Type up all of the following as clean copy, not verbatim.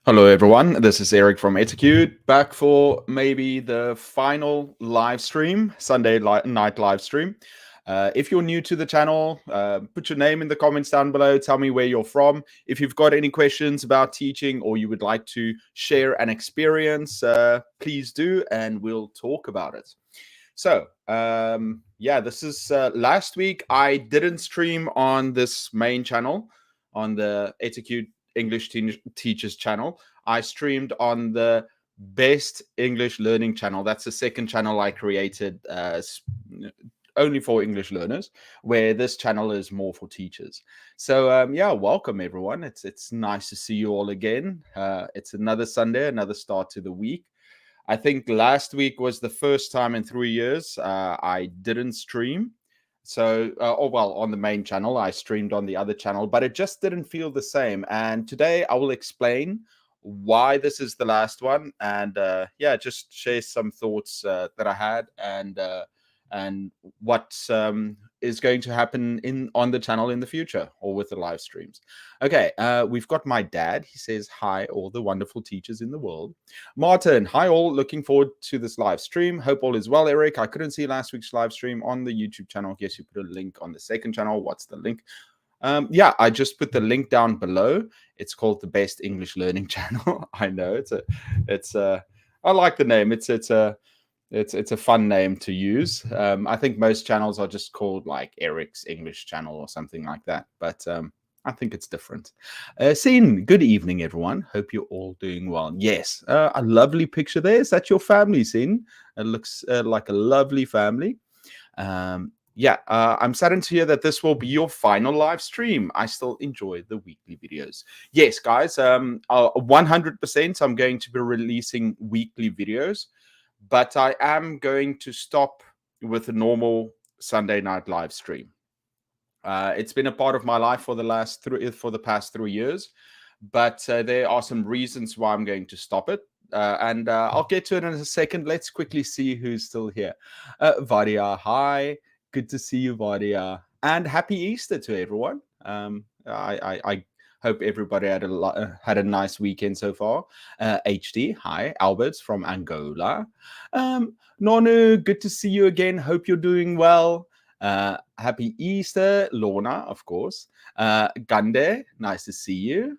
Hello, everyone. This is Eric from Etacude, back for maybe the final live stream, Sunday night live stream. If you're new to the channel, put your name in the comments down below. Tell me where you're from. If you've got any questions about teaching or you would like to share an experience, please do, and we'll talk about it. So, yeah, this is last week. I didn't stream on this main channel, on the Etacude English Teachers channel. I streamed on the Best English Learning channel. That's the second channel I created only for English learners, where this channel is more for teachers. So yeah, welcome everyone. It's nice to see you all again. It's another Sunday, another start to the week. I think last week was the first time in 3 years I didn't stream. So, well, on the main channel, I streamed on the other channel, but it just didn't feel the same. And today I will explain why this is the last one, and yeah, just share some thoughts that I had, and what is going to happen on the channel in the future or with the live streams. Okay, we've got my dad. He says hi, all the wonderful teachers in the world. Martin, hi all. Looking forward to this live stream. Hope all is well, Eric. I couldn't see last week's live stream on the YouTube channel. Guess you put a link on the second channel. What's the link? Yeah, I just put the link down below. It's called the Best English Learning Channel. I know I like the name. It's a fun name to use. I think most channels are just called like Eric's English Channel or something like that. But I think it's different. Sin, good evening, everyone. Hope you're all doing well. Yes, a lovely picture there. Is that your family, Sin? It looks like a lovely family. Yeah, I'm saddened to hear that this will be your final live stream. I still enjoy the weekly videos. Yes, guys, 100% I'm going to be releasing weekly videos, but I am going to stop with a normal Sunday night live stream. It's been a part of my life for the past 3 years, but there are some reasons why I'm going to stop it. And I'll get to it in a second. Let's quickly see who's still here. Vadia, hi. Good to see you, Vadia. And happy Easter to everyone. I hope everybody had a nice weekend so far. HD, hi. Albert's from Angola. Nonu, good to see you again. Hope you're doing well. Happy Easter, Lorna, of course. Gande, nice to see you.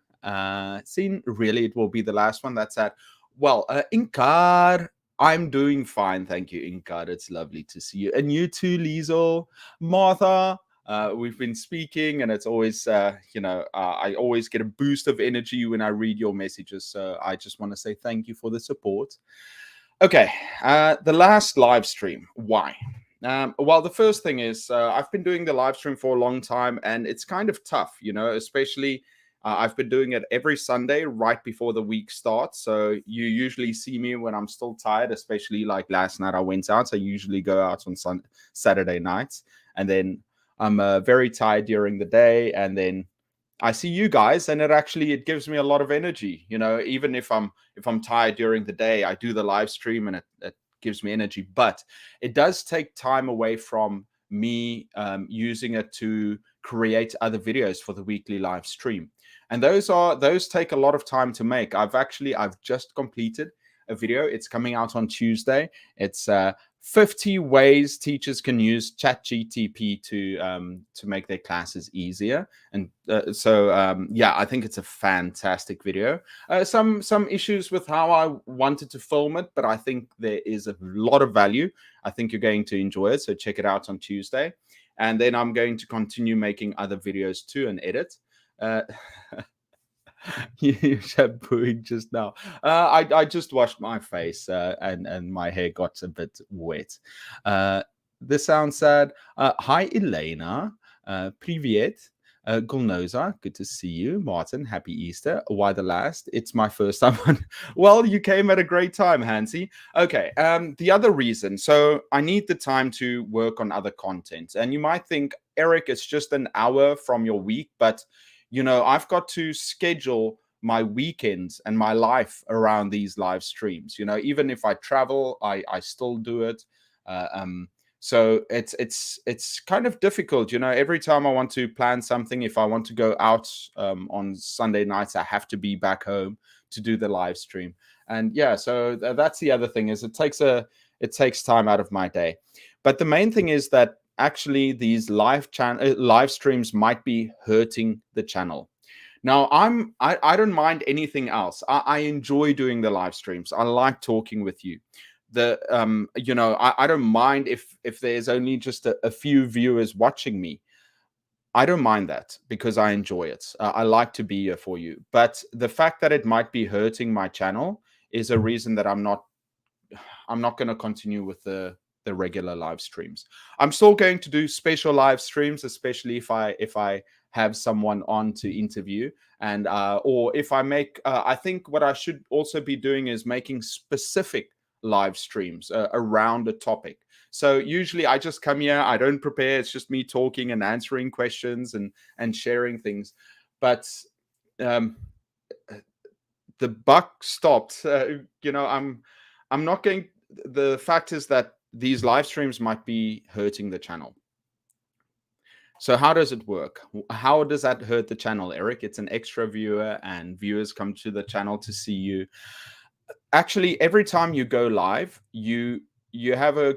Seen, really, it will be the last one. That's at, well, Inkar, I'm doing fine. Thank you, Inkar. It's lovely to see you. And you too, Liesel. Martha, we've been speaking, and it's always, I always get a boost of energy when I read your messages. So I just want to say thank you for the support. Okay, the last live stream. Why? Well, the first thing is I've been doing the live stream for a long time, and it's kind of tough, especially I've been doing it every Sunday right before the week starts. So you usually see me when I'm still tired, especially like last night I went out. I usually go out on Saturday nights, and then I'm very tired during the day, and then I see you guys, and it gives me a lot of energy. Even if I'm tired during the day, I do the live stream, and it gives me energy. But it does take time away from me using it to create other videos for the weekly live stream, and those take a lot of time to make. I've just completed a video. It's coming out on Tuesday. It's 50 ways teachers can use ChatGPT to make their classes easier. And yeah, I think it's a fantastic video. Some issues with how I wanted to film it, but I think there is a lot of value. I think you're going to enjoy it. So check it out on Tuesday. And then I'm going to continue making other videos too and edit. You shampooing just now. I just washed my face and my hair got a bit wet. This sounds sad. Hi, Elena. Привет. Gulnoza, good to see you. Martin, happy Easter. Why the last? It's my first time. Well, you came at a great time, Hansi. Okay, the other reason. So I need the time to work on other content. And you might think, Eric, it's just an hour from your week, but I've got to schedule my weekends and my life around these live streams. Even if I travel, I still do it. So it's kind of difficult, every time I want to plan something, if I want to go out on Sunday nights, I have to be back home to do the live stream. And yeah, so that's the other thing, is it takes time out of my day. But the main thing is that actually these live streams might be hurting the channel. Now, I don't mind anything else. I enjoy doing the live streams. I like talking with you. I don't mind if there's only just a few viewers watching me. I don't mind that because I enjoy it. I like to be here for you. But the fact that it might be hurting my channel is a reason that I'm not going to continue with the regular live streams. I'm still going to do special live streams, especially if I have someone on to interview, and or if I make. I think what I should also be doing is making specific live streams around a topic. So usually I just come here, I don't prepare. It's just me talking and answering questions and sharing things. But the buck stopped. I'm not going. The fact is that these live streams might be hurting the channel. So how does it work? How does that hurt the channel, Eric? It's an extra viewer, and viewers come to the channel to see you. Actually, every time you go live, you have a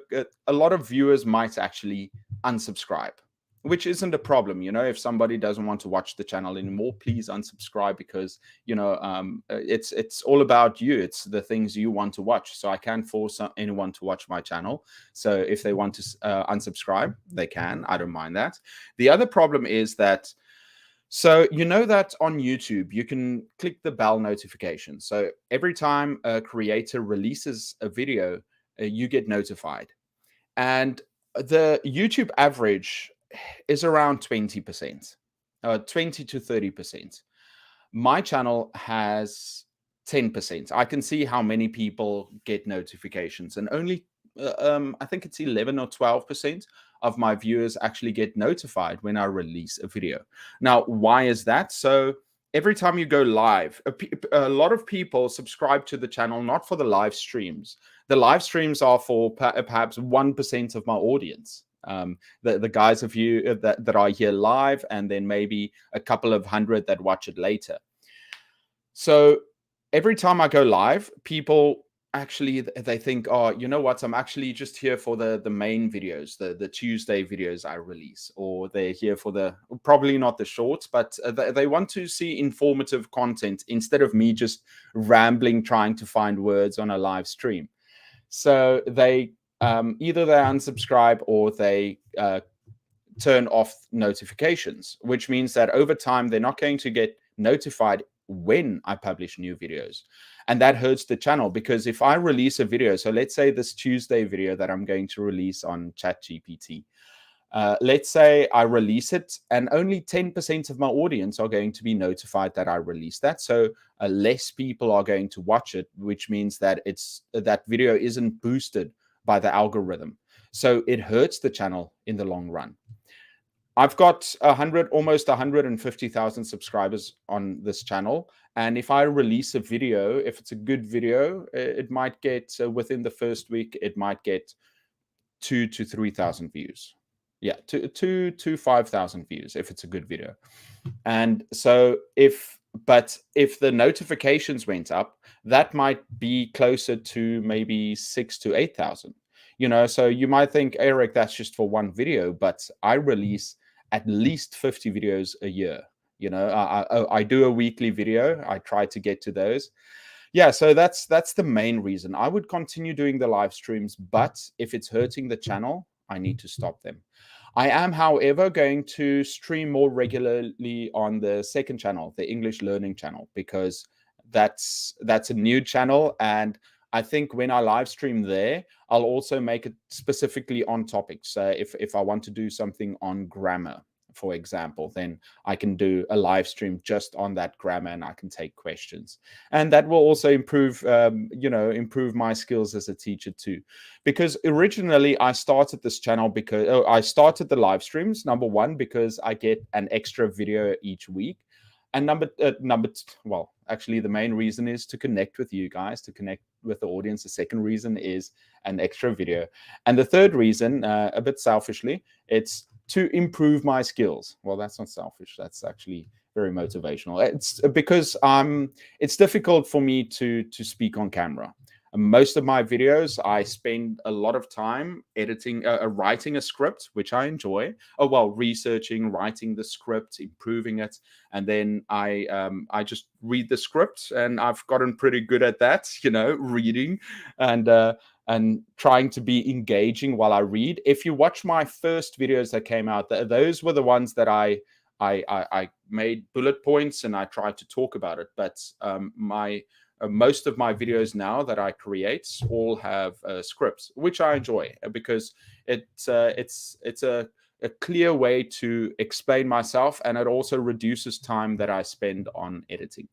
lot of viewers might actually unsubscribe, which isn't a problem. If somebody doesn't want to watch the channel anymore, please unsubscribe, because it's all about you. It's the things you want to watch. So I can't force anyone to watch my channel. So if they want to unsubscribe, they can. I don't mind that. The other problem is that, so that on YouTube, you can click the bell notification. So every time a creator releases a video, you get notified. And the YouTube average is around 20%, 20 to 30%. My channel has 10%. I can see how many people get notifications, and only I think it's 11 or 12% of my viewers actually get notified when I release a video. Now, why is that? So every time you go live, a lot of people subscribe to the channel not for the live streams. The live streams are for perhaps 1% of my audience. The guys of you that are here live, and then maybe a couple of hundred that watch it later. So every time I go live, people actually, they think, oh, you know what, I'm actually just here for the main videos, the Tuesday videos I release, or they're here for probably not the shorts, but they want to see informative content instead of me just rambling trying to find words on a live stream. So they either they unsubscribe or they turn off notifications, which means that over time they're not going to get notified when I publish new videos. And that hurts the channel, because if I release a video, so let's say this Tuesday video that I'm going to release on ChatGPT, let's say I release it and only 10% of my audience are going to be notified that I released that. So less people are going to watch it, which means that that video isn't boosted by the algorithm. So it hurts the channel in the long run. I've got almost 150,000 subscribers on this channel. And if I release a video, if it's a good video, it might get, within the first week, it might get 2,000 to 3,000 views. Yeah, 2,000 to 5,000 views if it's a good video. And so if the notifications went up, that might be closer to maybe 6,000 to 8,000. So you might think, Eric, that's just for one video, but I release at least 50 videos a year. I do a weekly video. I try to get to those. Yeah, so that's the main reason. I would continue doing the live streams, but if it's hurting the channel, I need to stop them. I am, however, going to stream more regularly on the second channel, the English Learning channel, because that's a new channel. And I think when I live stream there, I'll also make it specifically on topics. If I want to do something on grammar, for example, then I can do a live stream just on that grammar, and I can take questions. And that will also improve my skills as a teacher too. Because originally I started this channel I started the live streams, number one, because I get an extra video each week. And well, actually, the main reason is to connect with you guys, to connect with the audience. The second reason is an extra video. And the third reason, a bit selfishly, it's to improve my skills. Well, that's not selfish. That's actually very motivational. It's because it's difficult for me to speak on camera. Most of my videos, I spend a lot of time editing, writing a script, which I enjoy. Oh, well, researching, writing the script, improving it, and then I just read the script, and I've gotten pretty good at that, reading and trying to be engaging while I read. If you watch my first videos that came out, those were the ones that I made bullet points and I tried to talk about it. But most of my videos now that I create all have scripts, which I enjoy because it's a clear way to explain myself, and it also reduces time that I spend on editing.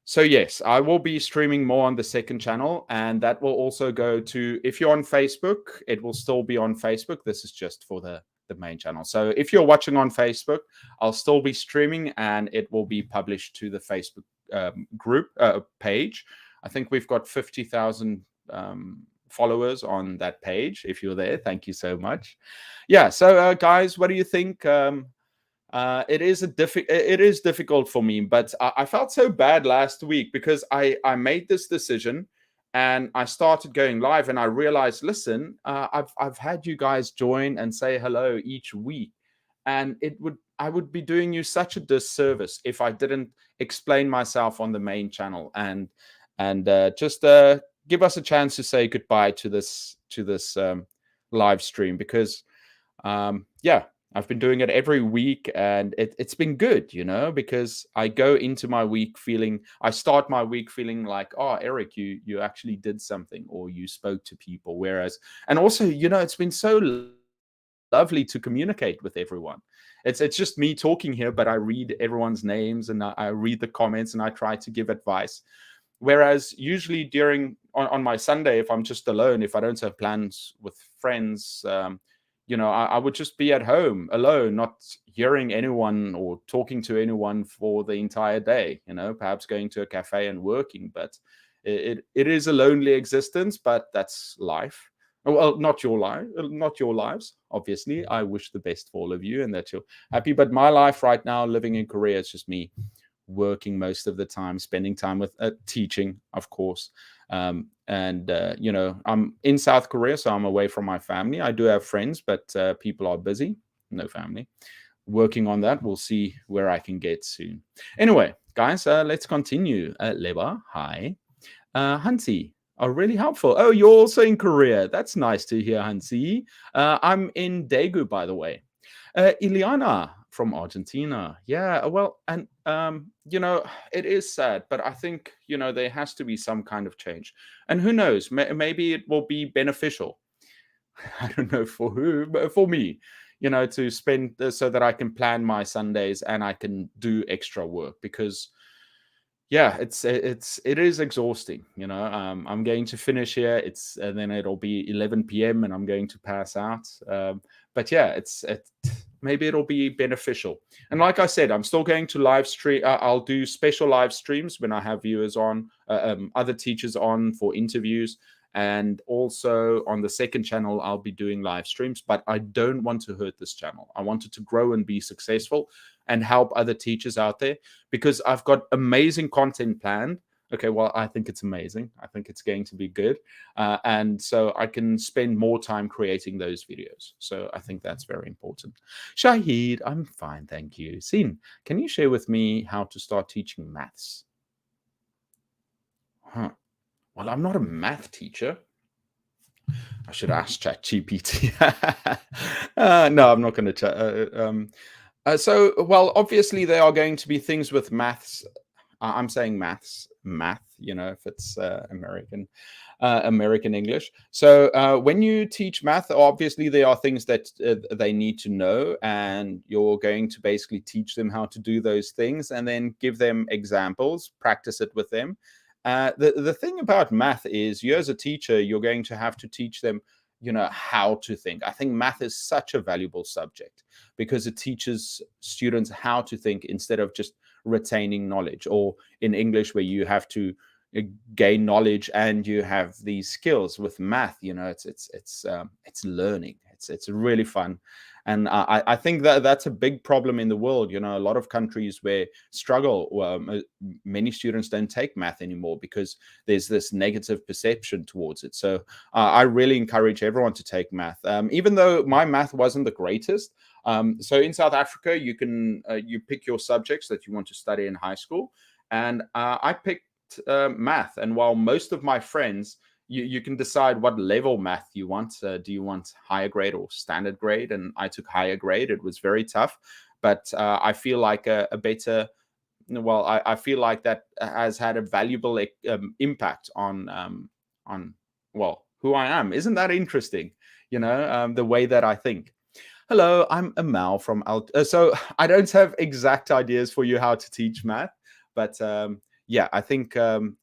So yes, I will be streaming more on the second channel, and that will also go to, if you're on Facebook, it will still be on Facebook. This is just for the main channel. So if you're watching on Facebook, I'll still be streaming, and it will be published to the Facebook group page. I think we've got 50,000 followers on that page. If you're there, thank you so much. Yeah. So guys, what do you think? It is difficult for me, but I felt so bad last week because I made this decision and I started going live, and I realized, listen, I've had you guys join and say hello each week, and I would be doing you such a disservice if I didn't explain myself on the main channel and just give us a chance to say goodbye to this live stream, because yeah, I've been doing it every week, and it's been good, because I go into my week I start my week feeling like, oh, Eric, you actually did something, or you spoke to people. And also, it's been so lovely to communicate with everyone. It's just me talking here, but I read everyone's names and I read the comments and I try to give advice. Whereas usually on my Sunday, if I'm just alone, if I don't have plans with friends, I would just be at home alone, not hearing anyone or talking to anyone for the entire day, perhaps going to a cafe and working. But it is a lonely existence, but that's life. Well, not your lives, obviously. I wish the best for all of you and that you're happy. But my life right now, living in Korea, it's just me working most of the time, spending time with teaching, of course. I'm in South Korea, so I'm away from my family. I do have friends, but people are busy. No family. Working on that. We'll see where I can get soon. Anyway, guys, let's continue. Leba, hi. Hansi, are really helpful. Oh, you're also in Korea. That's nice to hear, Hansi. I'm in Daegu, by the way. Ileana from Argentina. Yeah, well, and it is sad, but I think there has to be some kind of change, and who knows, maybe it will be beneficial. I don't know for who, but for me, to spend so that I can plan my Sundays and I can do extra work, because yeah, it is exhausting. I'm going to finish here. And then it'll be 11 p.m. and I'm going to pass out. But yeah, maybe it'll be beneficial. And like I said, I'm still going to live stream. I'll do special live streams when I have viewers on, other teachers on for interviews. And also on the second channel, I'll be doing live streams, but I don't want to hurt this channel. I want it to grow and be successful and help other teachers out there, because I've got amazing content planned. Okay, well, I think it's amazing. I think it's going to be good. And so I can spend more time creating those videos. So I think that's very important. Shahid, I'm fine, thank you. Sin, can you share with me how to start teaching maths? Huh. Well, I'm not a math teacher. I should ask ChatGPT. No, I'm not going to chat. Well, obviously there are going to be things with maths. I'm saying math, if it's American English. So when you teach math, obviously there are things that they need to know, and you're going to basically teach them how to do those things and then give them examples, practice it with them. The thing about math is, you as a teacher, you're going to have to teach them, how to think. I think math is such a valuable subject because it teaches students how to think instead of just retaining knowledge, or in English where you have to gain knowledge and you have these skills. With math, it's learning. It's really fun. And I think that that's a big problem in the world. A lot of countries where struggle, many students don't take math anymore because there's this negative perception towards it. So I really encourage everyone to take math, even though my math wasn't the greatest. So in South Africa, you pick your subjects that you want to study in high school, and I picked math. And while most of my friends, you can decide what level math you want. Do you want higher grade or standard grade? And I took higher grade. It was very tough, but I feel like a better, well, I feel like that has had a valuable impact on well, who I am. Isn't that interesting? The way that I think. Hello, I'm Amal from so I don't have exact ideas for you how to teach math, but yeah, I think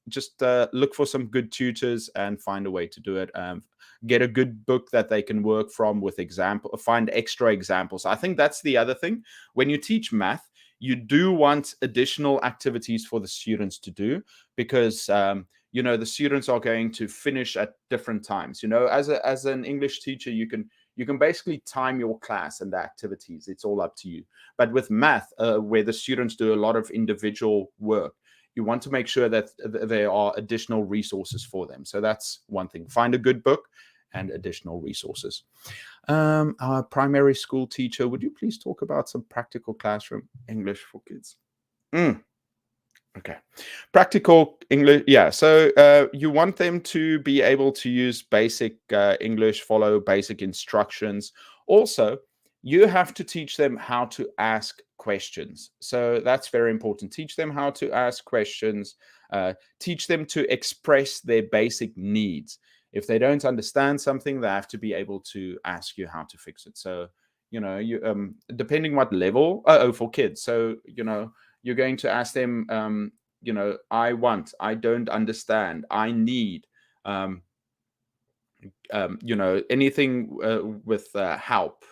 just look for some good tutors and find a way to do it. Get a good book that they can work from with find extra examples. I think that's the other thing. When you teach math, you do want additional activities for the students to do, because the students are going to finish at different times. As an English teacher, you can basically time your class and the activities. It's all up to you. But with math, where the students do a lot of individual work, you want to make sure that there are additional resources for them. So that's one thing. Find a good book and additional resources. Our primary school teacher, would you please talk about some practical classroom English for kids? Okay. Practical English. Yeah. So you want them to be able to use basic English, follow basic instructions. Also, you have to teach them how to ask questions. So that's very important. Teach them how to ask questions. Teach them to express their basic needs. If they don't understand something, they have to be able to ask you how to fix it. So, you depending what level, for kids. So, you're going to ask them, I don't understand, I need, anything with help.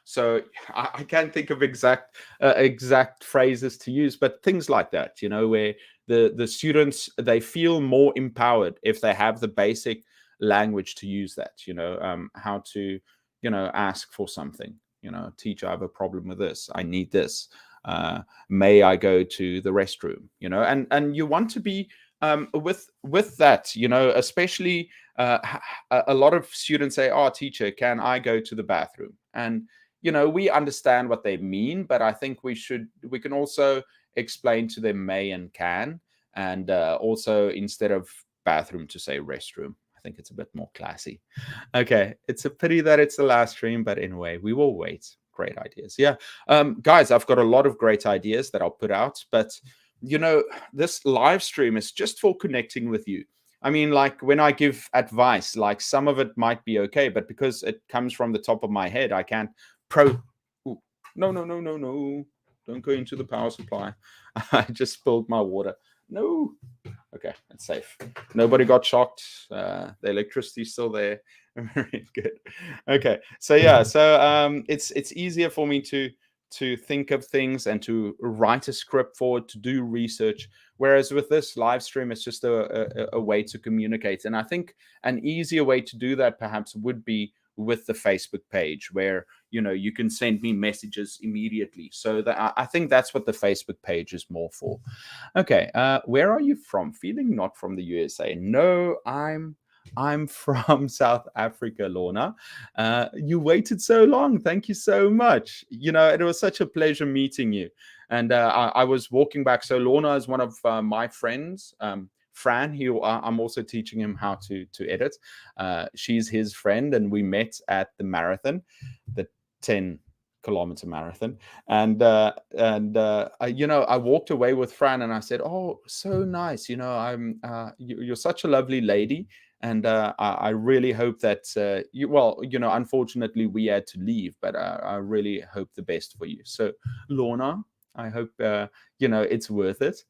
So I can't think of exact phrases to use, but things like that, where the students, they feel more empowered if they have the basic language to use that. How to ask for something. Teacher, I have a problem with this, I need this, may I go to the restroom? And you want to be with that, especially a lot of students say, oh, teacher, can I go to the bathroom? And we understand what they mean, but I think we can also explain to them may and can, and also instead of bathroom to say restroom. I think it's a bit more classy. Okay, it's a pity that it's the last stream, but anyway, we will wait. Great ideas. Yeah. Guys, I've got a lot of great ideas that I'll put out, but this live stream is just for connecting with you. I mean, like when I give advice, like some of it might be okay, but because it comes from the top of my head, I can't Ooh, no. Don't go into the power supply. I just spilled my water. No. Okay, it's safe. Nobody got shocked. The electricity's still there. Very good. Okay, so yeah, so it's easier for me to think of things and to write a script for it, to do research. Whereas with this live stream, it's just a way to communicate. And I think an easier way to do that perhaps would be with the Facebook page, where you can send me messages immediately. So that I think that's what the Facebook page is more for. Okay, where are you from? Feeling not from the USA. No, I'm from South Africa, Lorna. You waited so long. Thank you so much. It was such a pleasure meeting you. And I was walking back. So Lorna is one of my friends. Fran, I'm also teaching him how to edit. She's his friend, and we met at the marathon, the 10-kilometer marathon. And I walked away with Fran, and I said, "Oh, so nice. You're such a lovely lady." And I really hope that unfortunately we had to leave, but I really hope the best for you. So, Lorna, I hope it's worth it.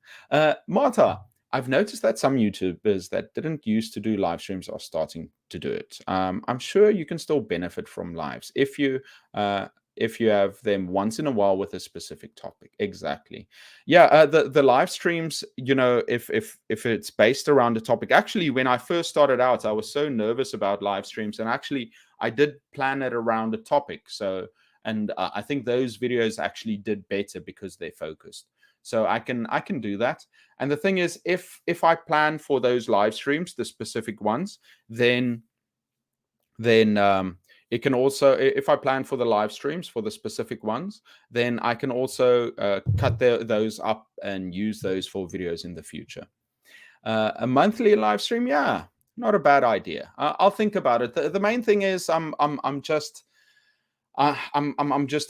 Marta, I've noticed that some YouTubers that didn't used to do live streams are starting to do it. I'm sure you can still benefit from lives if you if you have them once in a while with a specific topic. Exactly. Yeah, the live streams, if it's based around a topic. Actually, when I first started out, I was so nervous about live streams, and actually I did plan it around a topic. So, and I think those videos actually did better because they're focused. So I can do that. And the thing is, if I plan for those live streams, the specific ones, then it can also, if I plan for the live streams for the specific ones, then I can also cut those up and use those for videos in the future. A monthly live stream, yeah, not a bad idea. I'll think about it. The main thing is I'm just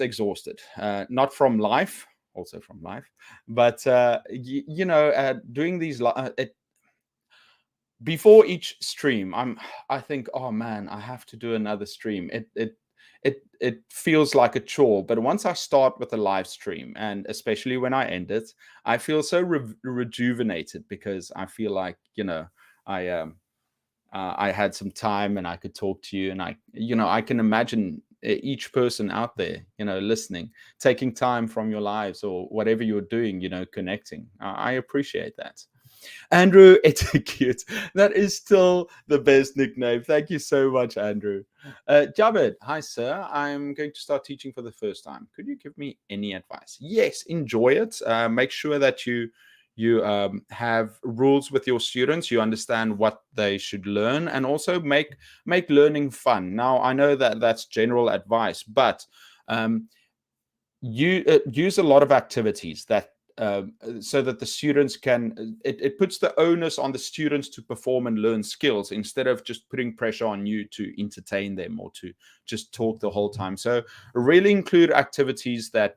exhausted, not from life, also from life, but doing these before each stream, I think, oh man, I have to do another stream. It feels like a chore, but once I start with a live stream, and especially when I end it, I feel so rejuvenated, because I feel like, I had some time and I could talk to you, and I can imagine each person out there, listening, taking time from your lives or whatever you're doing, connecting. I appreciate that. Andrew Etacude. That is still the best nickname. Thank you so much, Andrew. Javed, hi, sir. I'm going to start teaching for the first time. Could you give me any advice? Yes, enjoy it. Make sure that you have rules with your students. You understand what they should learn, and also make learning fun. Now, I know that that's general advice, but you use a lot of activities that so that the students can, it puts the onus on the students to perform and learn skills, instead of just putting pressure on you to entertain them or to just talk the whole time. So really include activities that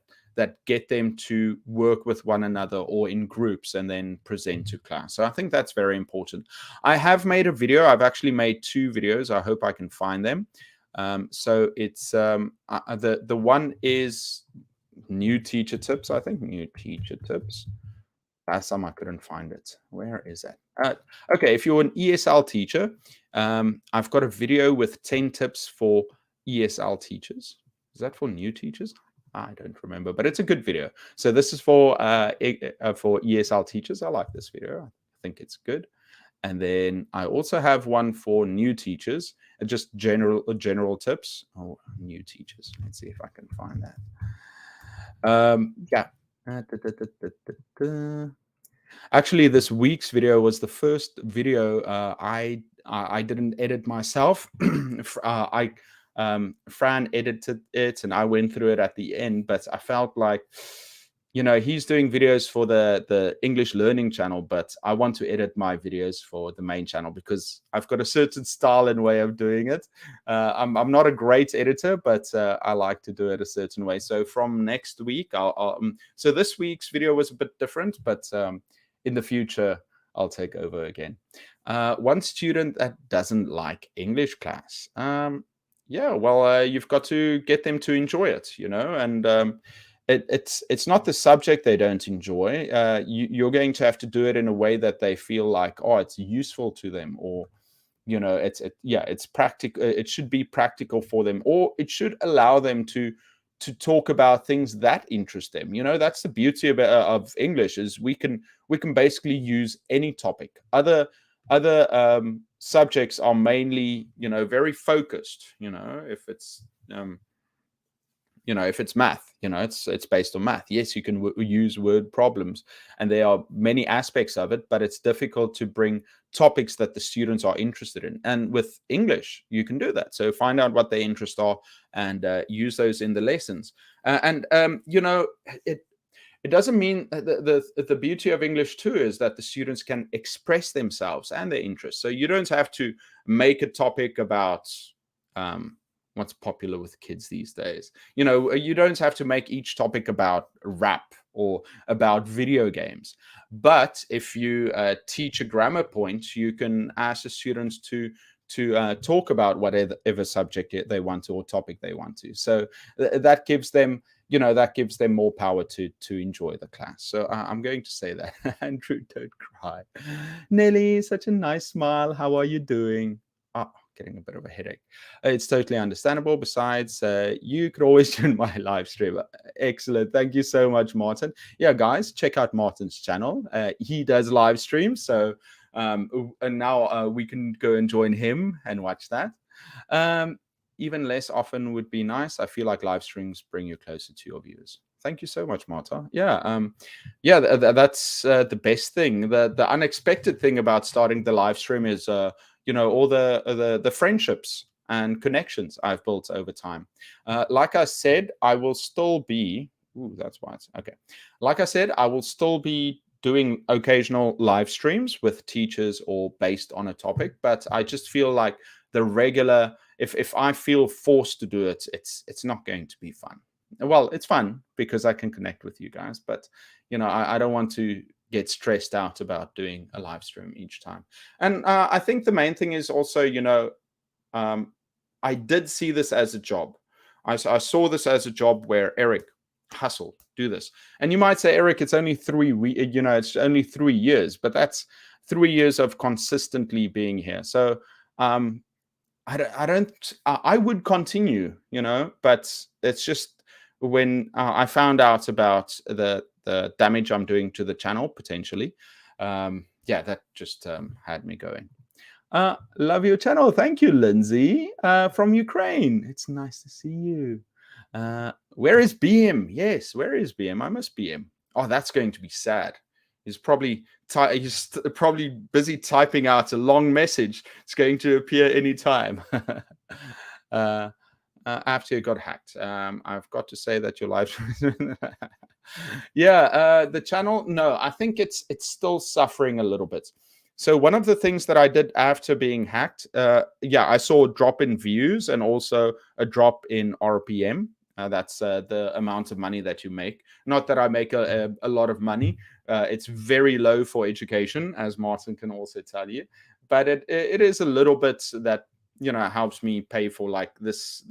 get them to work with one another or in groups and then present to class. So I think that's very important. I have made a video. I've actually made 2 videos. I hope I can find them. So it's the one is new teacher tips. I think new teacher tips. Last time I couldn't find it. Where is that? Okay, if you're an ESL teacher, I've got a video with 10 tips for ESL teachers. Is that for new teachers? I don't remember, but it's a good video. So this is for ESL teachers. I like this video. I think it's good. And then I also have one for new teachers, just general tips. Oh, new teachers. Let's see if I can find that. Yeah. Actually, this week's video was the first video I didn't edit myself. Fran edited it, and I went through it at the end. But I felt like, he's doing videos for the English learning channel, but I want to edit my videos for the main channel, because I've got a certain style and way of doing it. I'm not a great editor, but I like to do it a certain way. So from next week, so this week's video was a bit different, but in the future, I'll take over again. One student that doesn't like English class. Yeah, well, you've got to get them to enjoy it, and it's not the subject they don't enjoy. You're going to have to do it in a way that they feel like, oh, it's useful to them, or it's practical. It should be practical for them, or it should allow them to talk about things that interest them. That's the beauty of English, is we can basically use any topic. Other subjects are mainly, very focused. If it's if it's math, it's based on math. Yes, you can use word problems, and there are many aspects of it, but it's difficult to bring topics that the students are interested in. And with English, you can do that. So find out what their interests are and use those in the lessons. It doesn't mean the beauty of English too is that the students can express themselves and their interests. So you don't have to make a topic about what's popular with kids these days. You don't have to make each topic about rap or about video games. But if you teach a grammar point, you can ask the students to talk about whatever subject they want to, or topic they want to. So that gives them, more power to enjoy the class. So I'm going to say that. Andrew, don't cry. Nelly, such a nice smile. How are you doing? Oh, getting a bit of a headache. It's totally understandable. Besides, you could always join my live stream. Excellent. Thank you so much, Martin. Yeah, guys, check out Martin's channel. He does live streams. So, and now we can go and join him and watch that. Even less often would be nice. I feel like live streams bring you closer to your viewers. Thank you so much, Marta. Yeah, that's the best thing. The unexpected thing about starting the live stream is, all the friendships and connections I've built over time. Like I said, I will still be. Ooh, that's why it's okay. Like I said, I will still be doing occasional live streams with teachers or based on a topic, but I just feel like the regular. If I feel forced to do it, it's not going to be fun. Well, it's fun because I can connect with you guys, but I don't want to get stressed out about doing a live stream each time. And I think the main thing is also, I did see this as a job. I saw this as a job where Eric, hustle, do this. And you might say, Eric, it's only 3 weeks, it's only 3 years, but that's 3 years of consistently being here. So I would continue, but it's just when I found out about the damage I'm doing to the channel potentially, that just had me going. Love your channel. Thank you, Lindsay, from Ukraine. It's nice to see you. Where is BM? Yes, where is BM? I miss BM. Oh, that's going to be sad. He's probably busy typing out a long message. It's going to appear anytime. After you got hacked, I've got to say that your live. The channel. No, I think it's still suffering a little bit. So one of the things that I did after being hacked, I saw a drop in views and also a drop in RPM. That's the amount of money that you make. Not that I make a lot of money. It's very low for education, as Martin can also tell you. But it is a little bit that helps me pay for like this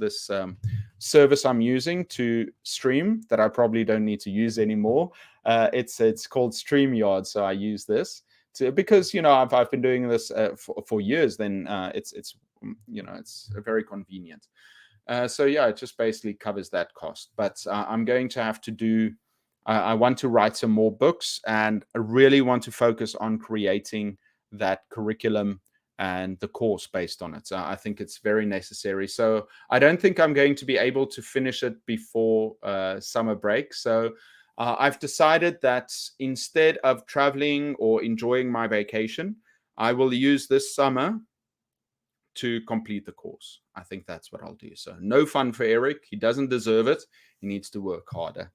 service I'm using to stream that I probably don't need to use anymore. It's called StreamYard, so I use this because I've been doing this for years. Then it's very convenient. It just basically covers that cost. But I'm going to have to do. I want to write some more books, and I really want to focus on creating that curriculum and the course based on it. I think it's very necessary. So I don't think I'm going to be able to finish it before summer break. So I've decided that instead of traveling or enjoying my vacation, I will use this summer to complete the course. I think that's what I'll do. So no fun for Eric. He doesn't deserve it. He needs to work harder.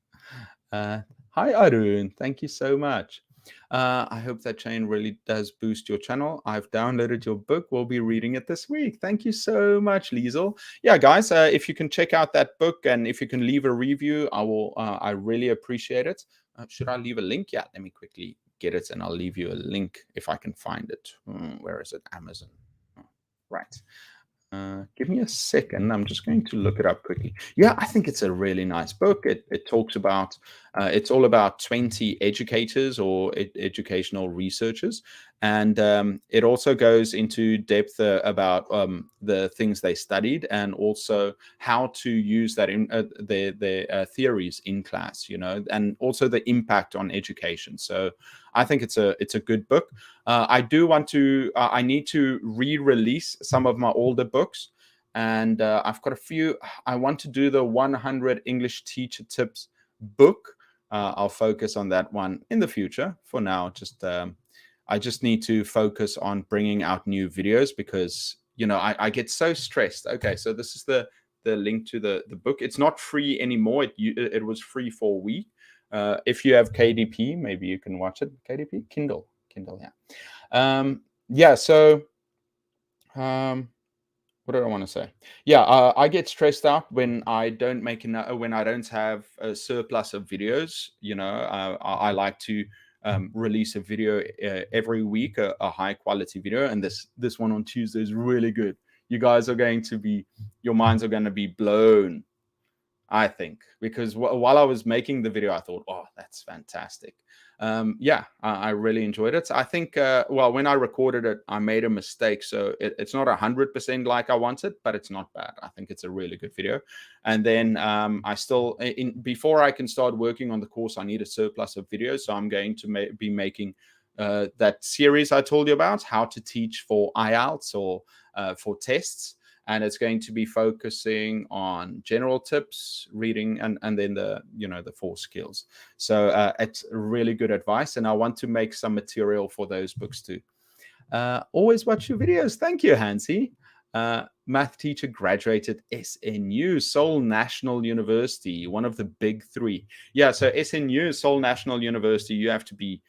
Hi, Arun. Thank you so much. I hope that chain really does boost your channel. I've downloaded your book. We'll be reading it this week. Thank you so much, Liesel. Yeah, guys, if you can check out that book and if you can leave a review, I will. I really appreciate it. Should I leave a link? Yeah, let me quickly get it and I'll leave you a link if I can find it. Where is it? Amazon. Right. Give me a second. I'm just going to look it up quickly. Yeah, I think it's a really nice book. It talks about, it's all about 20 educators or educational researchers. And it also goes into depth about the things they studied and also how to use that in their theories in class, and also the impact on education. So I think it's a good book. I do want to. I need to re-release some of my older books, and I've got a few. I want to do the 100 English teacher tips book. I'll focus on that one in the future. For now, I just need to focus on bringing out new videos because I get so stressed. Okay, so this is the link to the book. It's not free anymore. It was free for a week. If you have KDP, maybe you can watch it. KDP, Kindle, yeah. So, what did I want to say? Yeah, I get stressed out when I don't make enough, when I don't have a surplus of videos. I like to release a video every week, a high quality video, and this one on Tuesday is really good. You guys are going to be, your minds are going to be blown. I think, because while I was making the video, I thought, oh, that's fantastic. Yeah, I really enjoyed it. I think, well, when I recorded it, I made a mistake. So it's not 100% like I wanted, but it's not bad. I think it's a really good video. And then I still, before I can start working on the course, I need a surplus of videos. So I'm going to be making that series I told you about, how to teach for IELTS or for tests. And it's going to be focusing on general tips, reading, and then the 4 skills. So it's really good advice, and I want to make some material for those books too. Always watch your videos. Thank you, Hansi. Math teacher graduated SNU, Seoul National University, one of the big 3. Yeah, so SNU, Seoul National University, you have to be,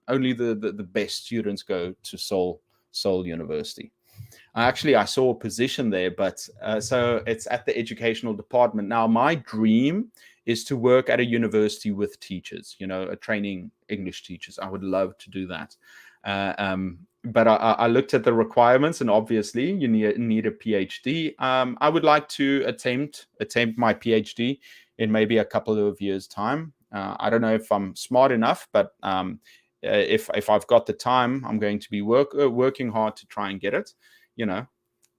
only the best students go to Seoul University. I saw a position there, but so it's at the educational department. Now, my dream is to work at a university with teachers, training English teachers. I would love to do that. But I looked at the requirements, and obviously you need a PhD. I would like to attempt my PhD in maybe a couple of years' time. I don't know if I'm smart enough, but if I've got the time, I'm going to be working hard to try and get it.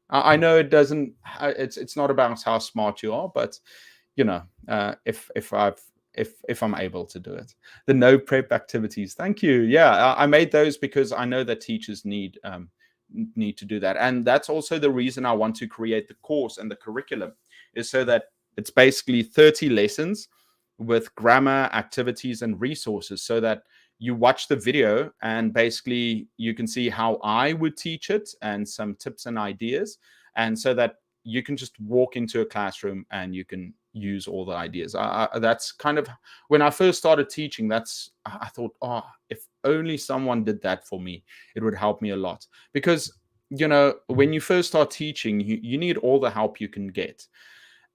I know it doesn't. It's not about how smart you are, but if I'm able to do it. The no prep activities. Thank you. Yeah, I made those because I know that teachers need to do that, and that's also the reason I want to create the course and the curriculum, is so that it's basically 30 lessons with grammar, activities, and resources, so that you watch the video and basically you can see how I would teach it and some tips and ideas. And so that you can just walk into a classroom and you can use all the ideas. That's kind of when I first started teaching, I thought, if only someone did that for me, it would help me a lot. Because, when you first start teaching, you need all the help you can get.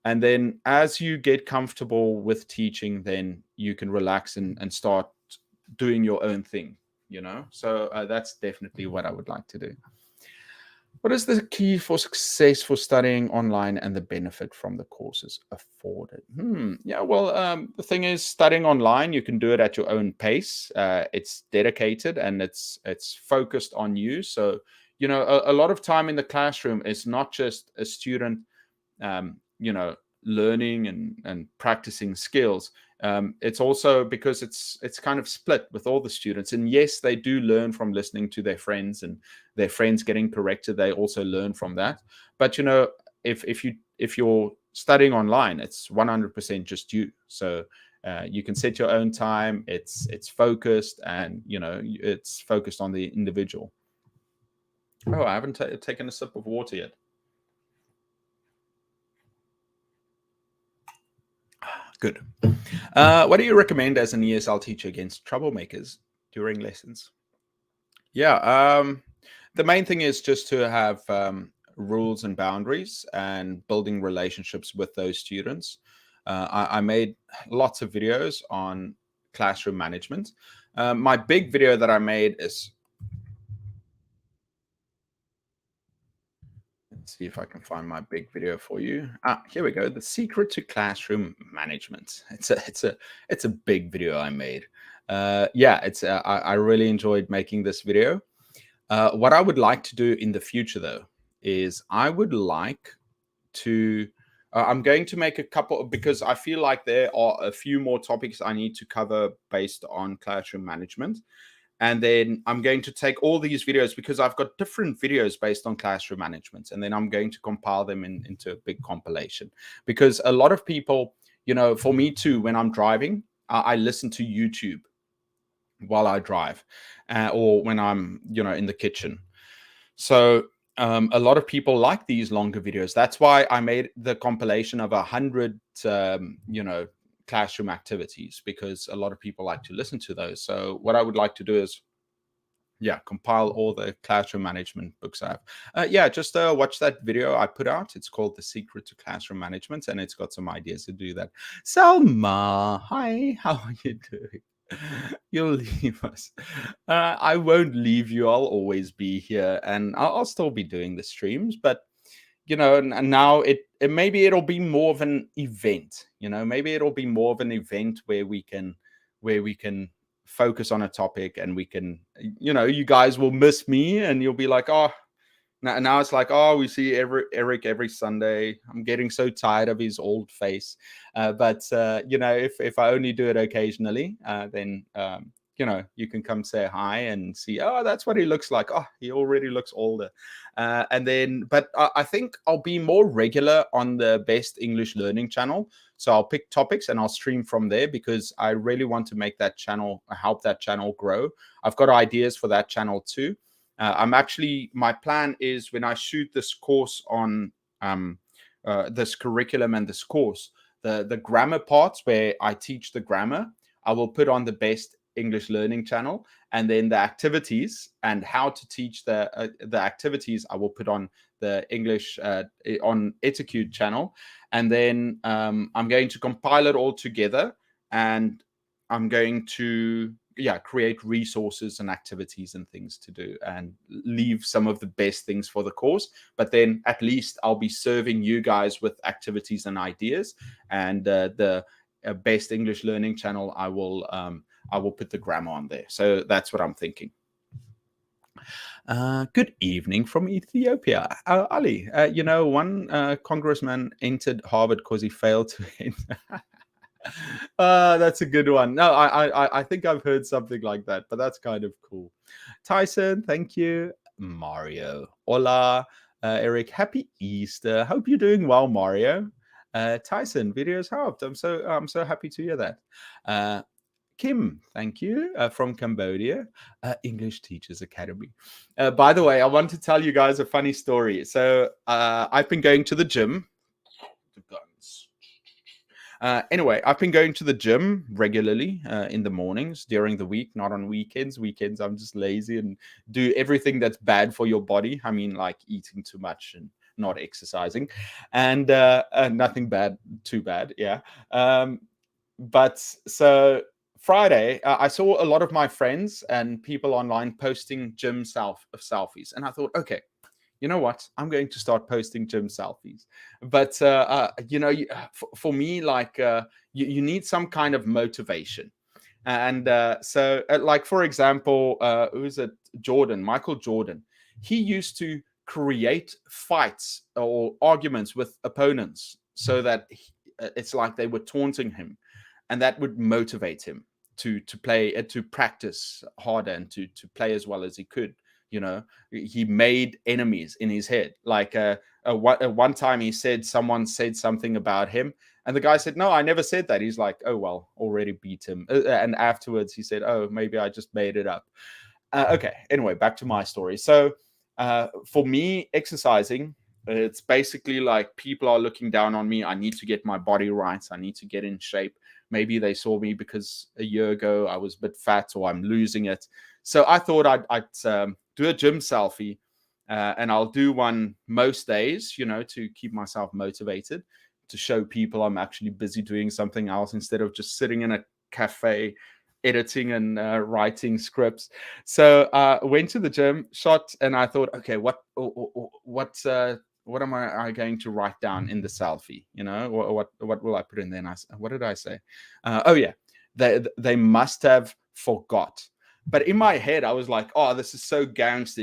And then as you get comfortable with teaching, then you can relax and start doing your own thing, so that's definitely what I would like to do. What is the key for success for studying online and the benefit from the courses afforded? Yeah, well, the thing is, studying online, you can do it at your own pace. It's dedicated and it's focused on you. So a lot of time in the classroom is not just a student learning and practicing skills. It's also because it's kind of split with all the students. And yes, they do learn from listening to their friends, and their friends getting corrected. They also learn from that. But if you're studying online, it's 100% just you. So you can set your own time. It's focused, and it's focused on the individual. Oh, I haven't taken a sip of water yet. Good. What do you recommend as an ESL teacher against troublemakers during lessons? Yeah, the main thing is just to have rules and boundaries and building relationships with those students. I made lots of videos on classroom management. My big video that I made is, let's see if I can find my big video for you. Here we go. The secret to classroom management. It's a big video I made. Yeah, I really enjoyed making this video. What I would like to do in the future, though, is I would like to. I'm going to make a couple, because I feel like there are a few more topics I need to cover based on classroom management. And then I'm going to take all these videos, because I've got different videos based on classroom management. And then I'm going to compile them into a big compilation. Because a lot of people, for me too, when I'm driving, I listen to YouTube while I drive, or when I'm, in the kitchen. So a lot of people like these longer videos. That's why I made the compilation of 100, classroom activities, because a lot of people like to listen to those. So what I would like to do is, compile all the classroom management books I have. Just watch that video I put out. It's called The Secret to Classroom Management, and it's got some ideas to do that. Salma, hi, how are you doing? You'll leave us. I won't leave you. I'll always be here, and I'll still be doing the streams, but and now it maybe it'll be more of an event. Maybe it'll be more of an event where we can focus on a topic, and we can, you guys will miss me, and you'll be like, oh, now it's like, oh, we see Eric every Sunday. I'm getting so tired of his old face. But if I only do it occasionally, then you can come say hi and see, oh, that's what he looks like. Oh, he already looks older. But I think I'll be more regular on the Best English Learning channel. So I'll pick topics and I'll stream from there, because I really want to make that channel, help that channel grow. I've got ideas for that channel too. My plan is, when I shoot this course on this curriculum and this course, the grammar parts where I teach the grammar, I will put on the Best English Learning channel, and then the activities and how to teach the activities I will put on the English on Etacude channel, and then I'm going to compile it all together, and I'm going to create resources and activities and things to do, and leave some of the best things for the course. But then at least I'll be serving you guys with activities and ideas, and the Best English Learning channel, I will put the grammar on there. So that's what I'm thinking. Good evening from Ethiopia. Ali, one congressman entered Harvard because he failed to enter. That's a good one. No, I think I've heard something like that, but that's kind of cool. Tyson, thank you. Mario, hola. Eric, happy Easter. Hope you're doing well, Mario. Tyson, videos helped. I'm so happy to hear that. Kim, thank you, from Cambodia, English Teachers Academy. By the way, I want to tell you guys a funny story. So I've been going to the gym. Anyway, I've been going to the gym regularly in the mornings during the week, not on weekends. Weekends, I'm just lazy and do everything that's bad for your body. I mean, like eating too much and not exercising, and nothing too bad. Yeah. But so Friday, I saw a lot of my friends and people online posting gym selfies, and I thought, okay, you know what? I'm going to start posting gym selfies. But for me, like you need some kind of motivation, and like for example, who's it? Michael Jordan. He used to create fights or arguments with opponents so that it's like they were taunting him, and that would motivate him to play, to practice harder, and to play as well as he could. He made enemies in his head. Like one time he said, someone said something about him, and the guy said, no, I never said that. He's like, oh, well, already beat him. And afterwards he said, oh, maybe I just made it up. Okay, anyway, back to my story. So for me, exercising, it's basically like people are looking down on me. I need to get my body right. I need to get in shape. Maybe they saw me because a year ago I was a bit fat, or I'm losing it. So I thought I'd do a gym selfie, and I'll do one most days, to keep myself motivated, to show people I'm actually busy doing something else instead of just sitting in a cafe editing and writing scripts. So went to the gym, shot, and I thought, okay, what am I going to write down in the selfie? What will I put in there? And what did I say? Oh yeah, they must have forgot. But in my head, I was like, oh, this is so gangster,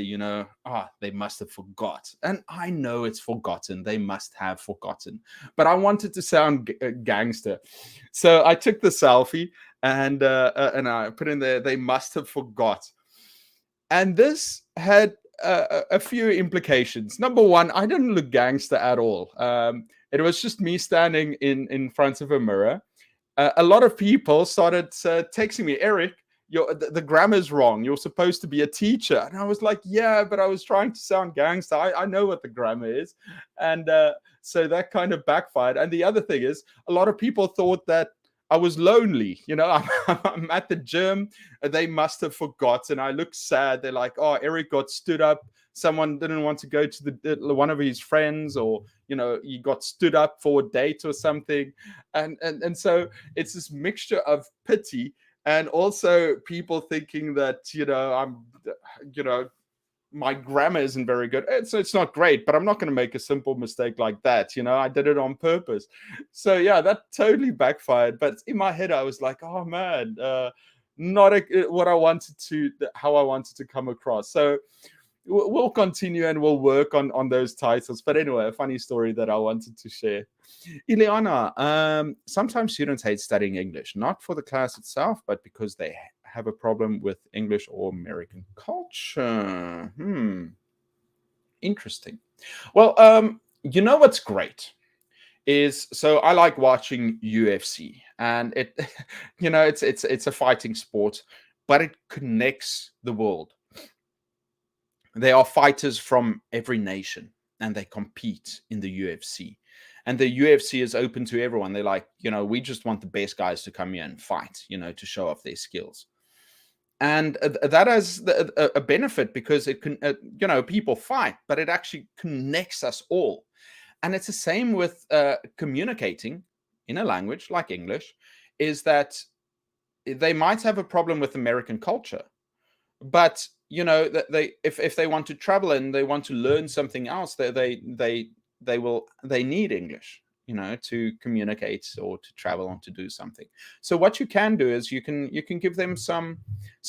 they must have forgot. And I know it's forgotten. They must have forgotten. But I wanted to sound gangster. So I took the selfie and I put in there, they must have forgot. And this had a few implications. Number one, I didn't look gangster at all. It was just me standing in front of a mirror. A lot of people started texting me, Eric, the grammar's wrong. You're supposed to be a teacher. And I was like, yeah, but I was trying to sound gangster. I know what the grammar is. And so that kind of backfired. And the other thing is, a lot of people thought that I was lonely. I'm at the gym. They must have forgotten. I look sad. They're like, oh, Eric got stood up. Someone didn't want to go to one of his friends, or he got stood up for a date or something. And so it's this mixture of pity and also people thinking that I'm my grammar isn't very good. It's not great, but I'm not going to make a simple mistake like that. I did it on purpose. So yeah, that totally backfired. But in my head, I was like, oh man, not what I wanted to, how I wanted to come across. So we'll continue and we'll work on those titles. But anyway, a funny story that I wanted to share. Ileana, sometimes students hate studying English, not for the class itself, but because they have a problem with English or American culture. Interesting. Well, you know what's great is, so I like watching UFC, and it, it's a fighting sport, but it connects the world. They are fighters from every nation, and they compete in the UFC. And the UFC is open to everyone. They're like, we just want the best guys to come here and fight, to show off their skills. And that has a benefit, because it can, people fight, but it actually connects us all. And it's the same with communicating in a language like English, is that they might have a problem with American culture, but that if they want to travel and they want to learn something else, they need English, to communicate or to travel and to do something. So what you can do is you can give them some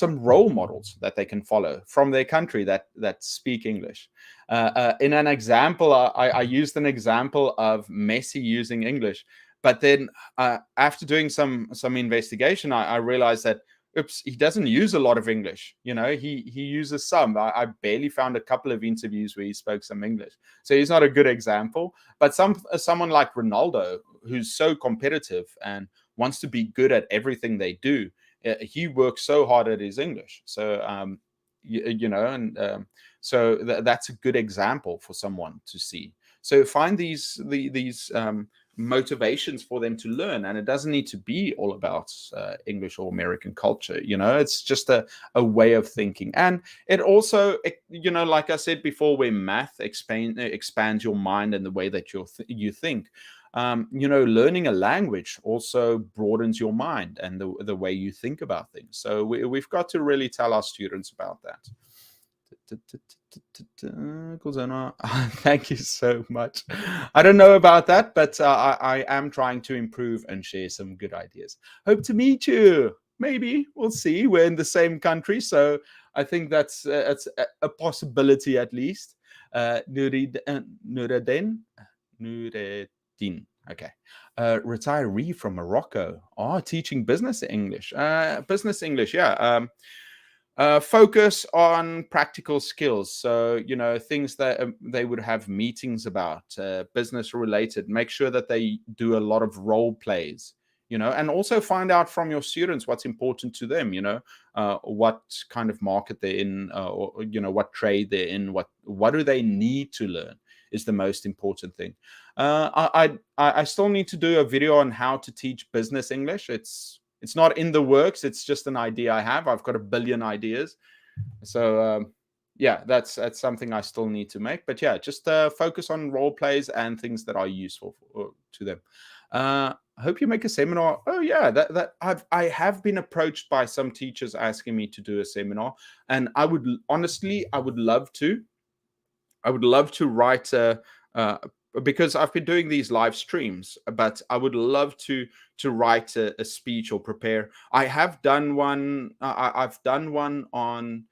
role models that they can follow from their country that speak English. In an example, I used an example of Messi using English, but then after doing some investigation, I realized that, oops, he doesn't use a lot of English. He uses some. I barely found a couple of interviews where he spoke some English. So he's not a good example. But someone like Ronaldo, who's so competitive and wants to be good at everything they do, he works so hard at his English. So, so that's a good example for someone to see. So find these motivations for them to learn, and it doesn't need to be all about English or American culture. It's just a way of thinking. And it also, like I said before, where math expands your mind and the way that you think, learning a language also broadens your mind and the way you think about things. So we've got to really tell our students about that. Thank you so much. I don't know about that, but I am trying to improve and share some good ideas. Hope to meet you. Maybe we'll see. We're in the same country, so I think that's a possibility at least. Nureddin. Okay. Retiree from Morocco. Teaching business English. Business English, yeah. Focus on practical skills. So, things that they would have meetings about, business related. Make sure that they do a lot of role plays, and also find out from your students what's important to them, what kind of market they're in, or, what trade they're in, what do they need to learn is the most important thing. I still need to do a video on how to teach business English. It's not in the works. It's just an idea I have. I've got a billion ideas. So, yeah, that's something I still need to make. But yeah, just focus on role plays and things that are useful to them. I hope you make a seminar. Oh yeah, I have been approached by some teachers asking me to do a seminar, and I would love to. I would love to write because I've been doing these live streams, but I would love to write a speech or prepare. I have done one. I've done one on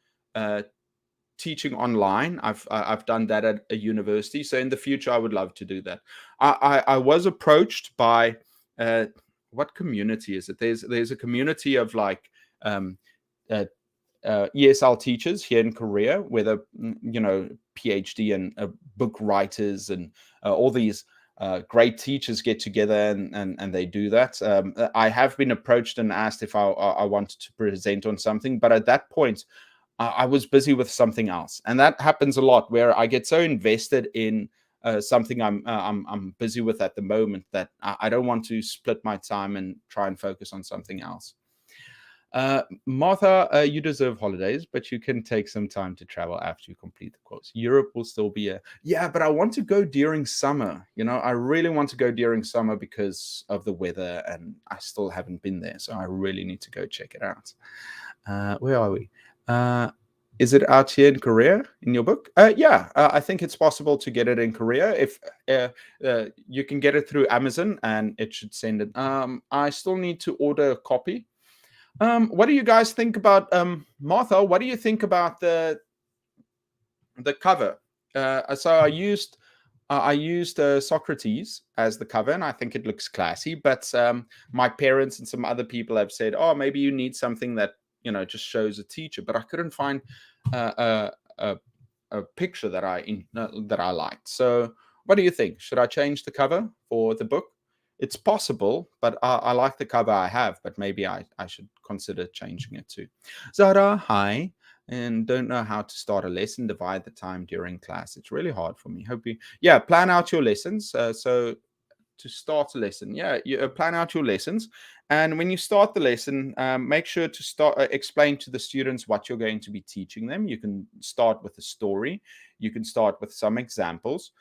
teaching online. I've done that at a university. So in the future, I would love to do that. I was approached by what community is it? There's a community of like ESL teachers here in Korea, where the PhD and book writers and all these great teachers get together and they do that. I have been approached and asked if I wanted to present on something, but at that point I was busy with something else, and that happens a lot where I get so invested in something I'm busy with at the moment that I don't want to split my time and try and focus on something else. Martha, you deserve holidays, but you can take some time to travel after you complete the course. Europe will still be but I want to go during summer. I really want to go during summer because of the weather, and I still haven't been there, so I really need to go check it out. Where are we? Is it out here in Korea in your book? I think it's possible to get it in Korea. If you can get it through Amazon, and it should send it. I still need to order a copy. What do you guys think about Martha? What do you think about the cover? So I used Socrates as the cover, and I think it looks classy. But my parents and some other people have said, "Oh, maybe you need something that just shows a teacher." But I couldn't find a picture that I liked. So, what do you think? Should I change the cover for the book? It's possible, but I like the cover I have. But maybe I should consider changing it too. Zara, hi. And don't know how to start a lesson, divide the time during class. It's really hard for me. Hope you, yeah, plan out your lessons. So to start a lesson, yeah, you plan out your lessons, and when you start the lesson, make sure to start explain to the students what you're going to be teaching them. You can start with a story, you can start with some examples.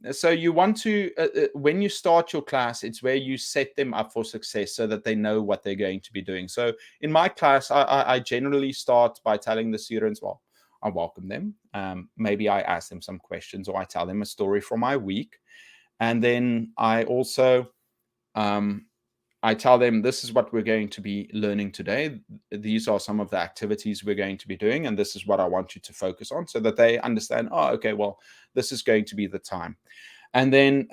So you want to when you start your class, it's where you set them up for success so that they know what they're going to be doing. So in my class, I generally start by telling the students, well, I welcome them. Maybe I ask them some questions, or I tell them a story from my week. And then I also I tell them, this is what we're going to be learning today. These are some of the activities we're going to be doing, and this is what I want you to focus on, so that they understand, oh, okay, well, this is going to be the time. And then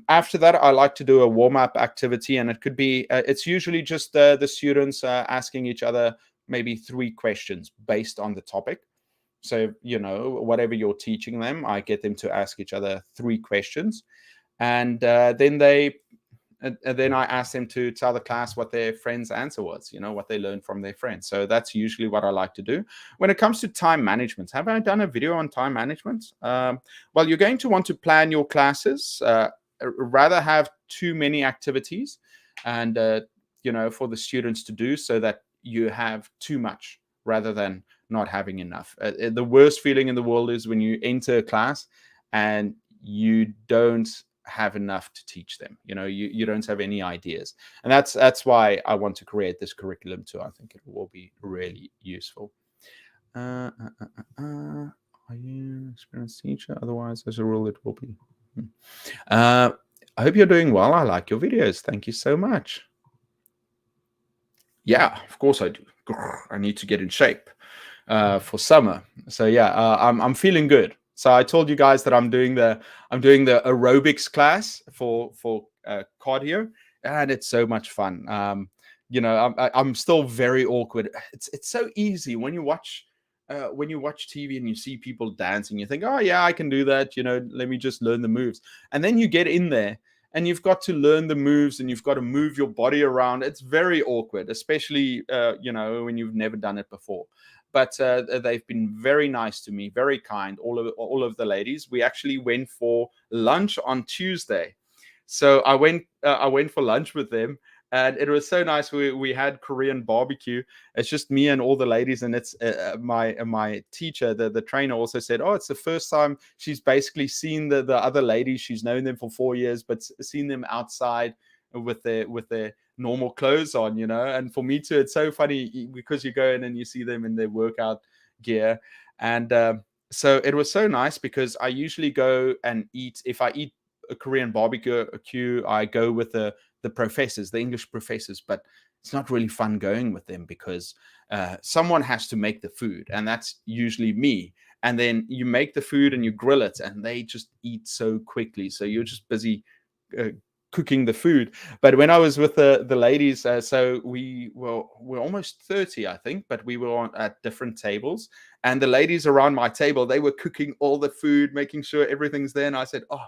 after that, I like to do a warm-up activity, and it could be, it's usually just the students asking each other maybe 3 questions based on the topic. So, whatever you're teaching them, I get them to ask each other 3 questions. And then I ask them to tell the class what their friend's answer was, what they learned from their friends. So that's usually what I like to do. When it comes to time management, have I done a video on time management? Well, you're going to want to plan your classes, rather have too many activities and, for the students to do, so that you have too much rather than not having enough. The worst feeling in the world is when you enter a class and you don't have enough to teach them. You don't have any ideas, and that's why I want to create this curriculum too. I think it will be really useful. Are you an experienced teacher? Otherwise, as a rule, it will be. I hope you're doing well. I like your videos. Thank you so much. Yeah, of course I do. I need to get in shape for summer. So yeah, I'm feeling good. So I told you guys that I'm doing the aerobics class for cardio, and it's so much fun. I'm still very awkward. It's so easy when you watch TV and you see people dancing. You think, oh yeah, I can do that. Let me just learn the moves, and then you get in there and you've got to learn the moves and you've got to move your body around. It's very awkward, especially when you've never done it before. But they've been very nice to me, very kind. All of the ladies. We actually went for lunch on Tuesday, so I went for lunch with them, and it was so nice. We had Korean barbecue. It's just me and all the ladies, and it's my teacher, the trainer, also said, oh, it's the first time she's basically seen the other ladies. She's known them for 4 years, but seen them outside with their normal clothes on, and for me too, it's so funny because you go in and you see them in their workout gear. And so it was so nice, because I usually go and eat, if I eat a Korean barbecue, I go with the professors, the English professors, but it's not really fun going with them, because someone has to make the food, and that's usually me. And then you make the food and you grill it, and they just eat so quickly, so you're just busy cooking the food. But when I was with the ladies, so we're almost 30, I think, but we were at different tables, and the ladies around my table, they were cooking all the food, making sure everything's there. And I said, oh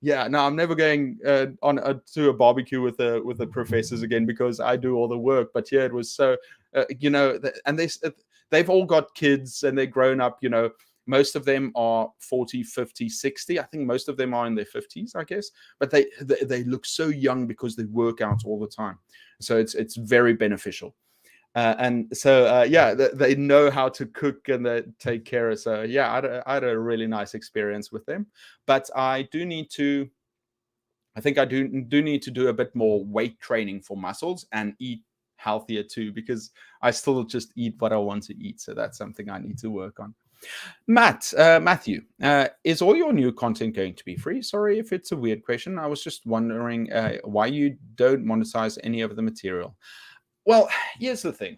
yeah, no, I'm never going to a barbecue with the professors again, because I do all the work. But yeah, it was so and they've all got kids and they're grown up. Most of them are 40, 50, 60. I think most of them are in their 50s, I guess. But they look so young because they work out all the time. So it's very beneficial. And so, yeah, they know how to cook and they take care of. So, yeah, I had a really nice experience with them. But I think I do need to do a bit more weight training for muscles and eat healthier too, because I still just eat what I want to eat. So that's something I need to work on. Matthew, is all your new content going to be free? Sorry if it's a weird question. I was just wondering why you don't monetize any of the material. Well, here's the thing.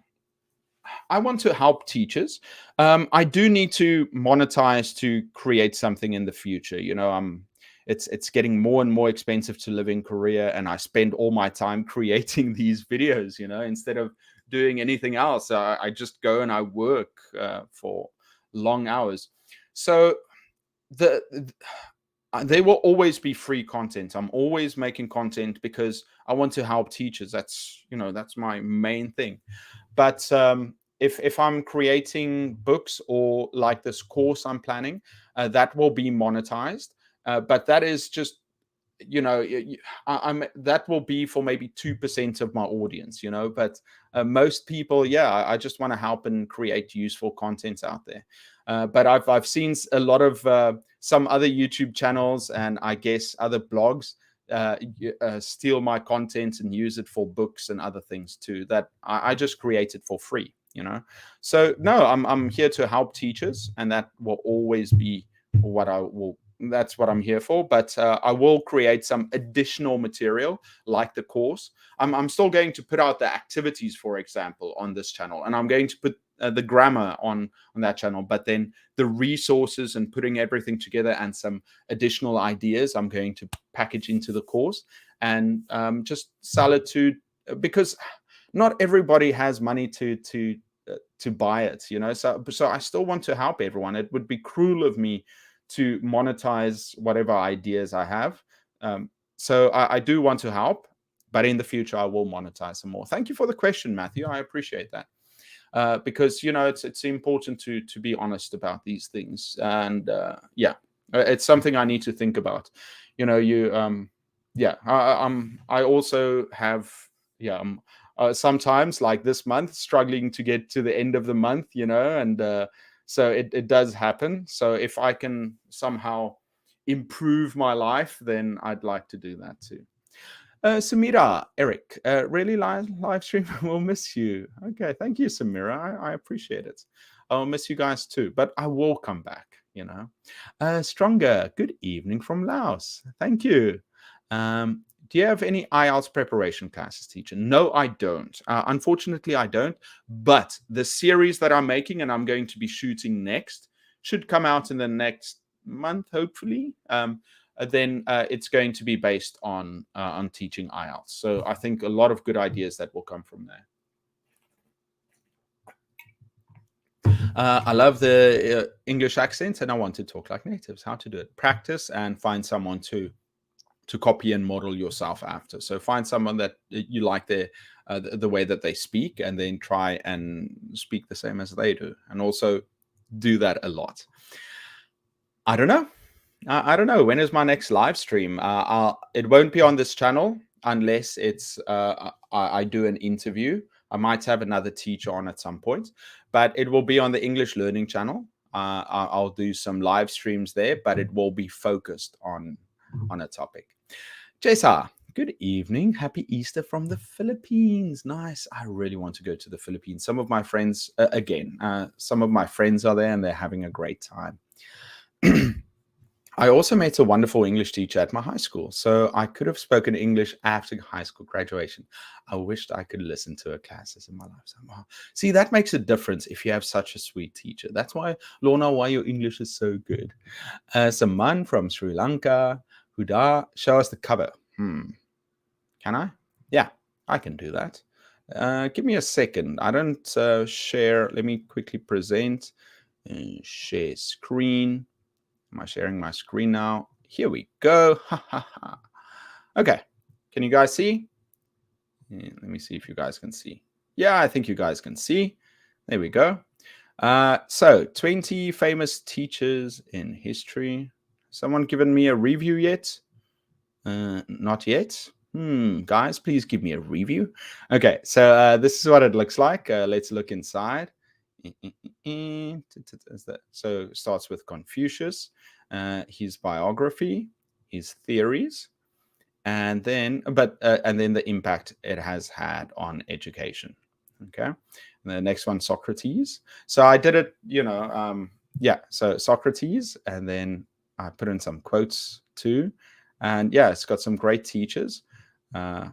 I want to help teachers. I do need to monetize to create something in the future. It's getting more and more expensive to live in Korea, and I spend all my time creating these videos. Instead of doing anything else, I just go and I work for long hours. So the there will always be free content. I'm always making content because I want to help teachers. That's my main thing. But if I'm creating books or like this course I'm planning, that will be monetized. But that is just I'm that will be for maybe 2% of my audience, but most people, yeah, I just want to help and create useful content out there. But I've seen a lot of some other YouTube channels and I guess other blogs steal my content and use it for books and other things too, that I just create it for free. So no, I'm here to help teachers, and that will always be what I will that's what I'm here for. But I will create some additional material like the course. I'm still going to put out the activities, for example, on this channel, and I'm going to put the grammar on that channel. But then the resources and putting everything together and some additional ideas, I'm going to package into the course and just sell it because not everybody has money to buy it. So I still want to help everyone. It would be cruel of me to monetize whatever ideas I have. So I do want to help, but in the future I will monetize some more. Thank you for the question, Matthew. I appreciate that. Because it's important to be honest about these things, and it's something I need to think about. I also have sometimes, like this month, struggling to get to the end of the month, and so it does happen. So if I can somehow improve my life, then I'd like to do that too. Samira, Eric, really live stream. We'll miss you. Okay, thank you, Samira. I appreciate it. I'll miss you guys too, but I will come back. Stronger. Good evening from Laos. Thank you. Do you have any IELTS preparation classes, teacher? No, I don't. Unfortunately, I don't. But the series that I'm making and I'm going to be shooting next should come out in the next month, hopefully. Then it's going to be based on teaching IELTS. So I think a lot of good ideas that will come from there. I love the English accent, and I want to talk like natives. How to do it? Practice and find someone to copy and model yourself after. So find someone that you like the way that they speak, and then try and speak the same as they do, and also do that a lot. I don't know. I don't know. When is my next live stream? It won't be on this channel unless it's I do an interview. I might have another teacher on at some point, but it will be on the English Learning channel. I'll do some live streams there, but it will be focused on a topic. Jesa, good evening. Happy Easter from the Philippines. Nice. I really want to go to the Philippines. Some of my friends, some of my friends are there and they're having a great time. I also met a wonderful English teacher at my high school, so I could have spoken English after high school graduation. I wished I could listen to her classes in my lifetime. Wow. See, that makes a difference if you have such a sweet teacher. That's why, Lorna, why your English is so good. Saman from Sri Lanka. Huda, show us the cover. Can I? Yeah, I can do that. Give me a second. I don't share. Let me quickly present. Share screen. Am I sharing my screen now? Here we go. Okay. Can you guys see? Yeah, let me see if you guys can see. Yeah, I think you guys can see. There we go. So 20 famous teachers in history. Someone given me a review yet? Not yet. Guys, please give me a review. Okay, so this is what it looks like. Let's look inside. So it starts with Confucius, his biography, his theories, and then the impact it has had on education. Okay, and the next one, Socrates. So I did it, so Socrates, and then I put in some quotes too, and yeah, it's got some great teachers. I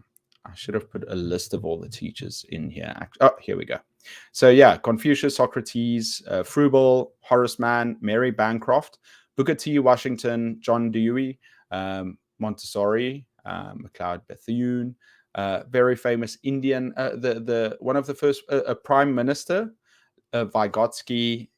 should have put a list of all the teachers in here. Oh, here we go. So yeah, Confucius, Socrates, Froebel, Horace Mann, Mary Bancroft, Booker T. Washington, John Dewey, Montessori, MacLeod Bethune, very famous Indian, the one of the first prime minister, Vygotsky.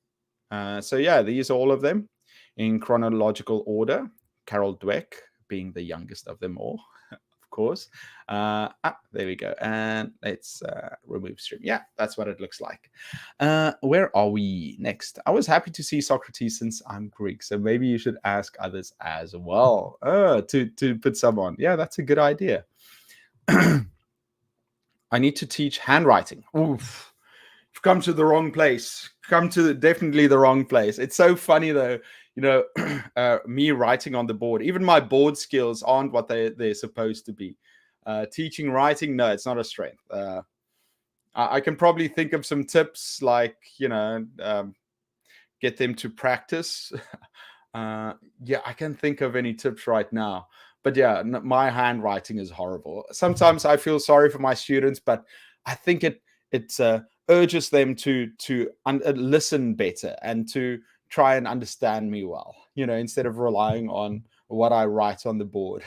So yeah, these are all of them in chronological order. Carol Dweck being the youngest of them all, of course. There we go. And let's remove stream. Yeah, that's what it looks like. Where are we next? I was happy to see Socrates since I'm Greek, so maybe you should ask others as well to put some on. Yeah, that's a good idea. I need to teach handwriting. Oof. You've come to the wrong place. Come to definitely the wrong place. It's so funny though, you know, me writing on the board. Even my board skills aren't what they're supposed to be. Teaching writing, no, it's not a strength. I can probably think of some tips, like, you know, get them to practice. Yeah, I can't think of any tips right now. But yeah, my handwriting is horrible. Sometimes I feel sorry for my students, but I think it urges them to listen better and to try and understand me well, you know, instead of relying on what I write on the board.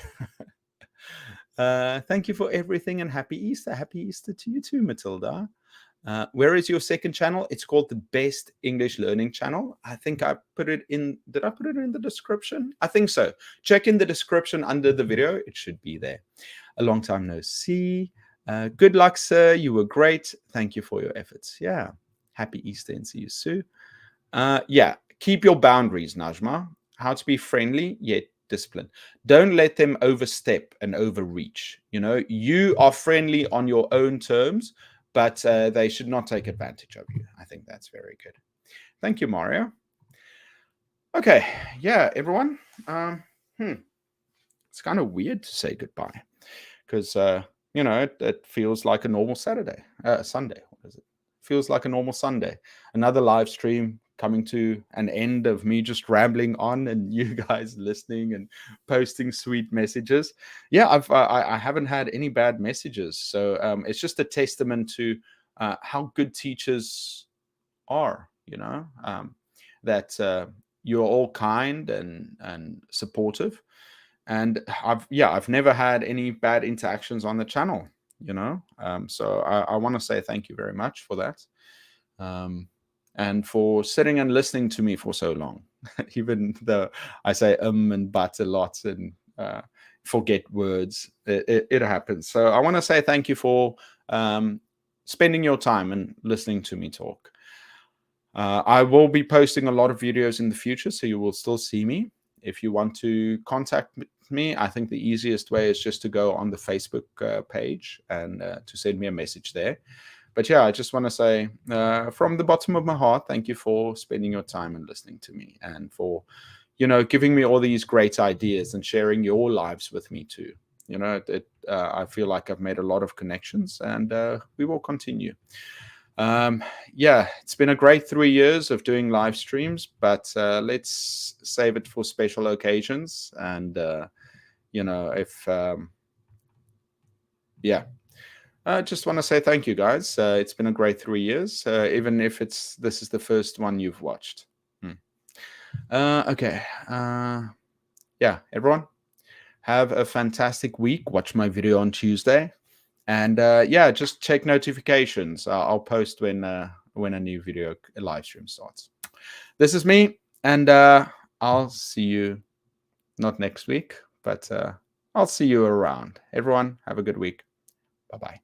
Thank you for everything and happy Easter. Happy Easter to you too, Matilda. Where is your second channel? It's called the Best English Learning Channel. I think I put it in. Did I put it in the description? I think so. Check in the description under the video. It should be there. A long time no see. Good luck, sir. You were great. Thank you for your efforts. Yeah. Happy Easter and see you soon. Yeah. Keep your boundaries, Najma. How to be friendly yet disciplined. Don't let them overstep and overreach. You know, you are friendly on your own terms, but they should not take advantage of you. I think that's very good. Thank you, Mario. Okay. Yeah, everyone. It's kind of weird to say goodbye because, you know, it feels like a normal Sunday. What is it? Feels like a normal Sunday. Another live stream coming to an end of me just rambling on and you guys listening and posting sweet messages. Yeah, I haven't had any bad messages. So it's just a testament to how good teachers are, you know, that you're all kind and supportive. And I've never had any bad interactions on the channel, you know. So I want to say thank you very much for that. And for sitting and listening to me for so long, even though I say and but a lot and forget words, it happens. So I want to say thank you for spending your time and listening to me talk. I will be posting a lot of videos in the future, so you will still see me. If you want to contact me, I think the easiest way is just to go on the Facebook page and to send me a message there. But yeah, I just want to say from the bottom of my heart, thank you for spending your time and listening to me and for, you know, giving me all these great ideas and sharing your lives with me too. You know, I feel like I've made a lot of connections and we will continue. Yeah, it's been a great 3 years of doing live streams, but let's save it for special occasions. And, you know, if, yeah. I just want to say thank you, guys. It's been a great 3 years, even if this is the first one you've watched. Okay. Yeah, everyone, have a fantastic week. Watch my video on Tuesday. And yeah, just check notifications. I'll post when a new video live stream starts. This is me, and I'll see you not next week, but I'll see you around. Everyone, have a good week. Bye-bye.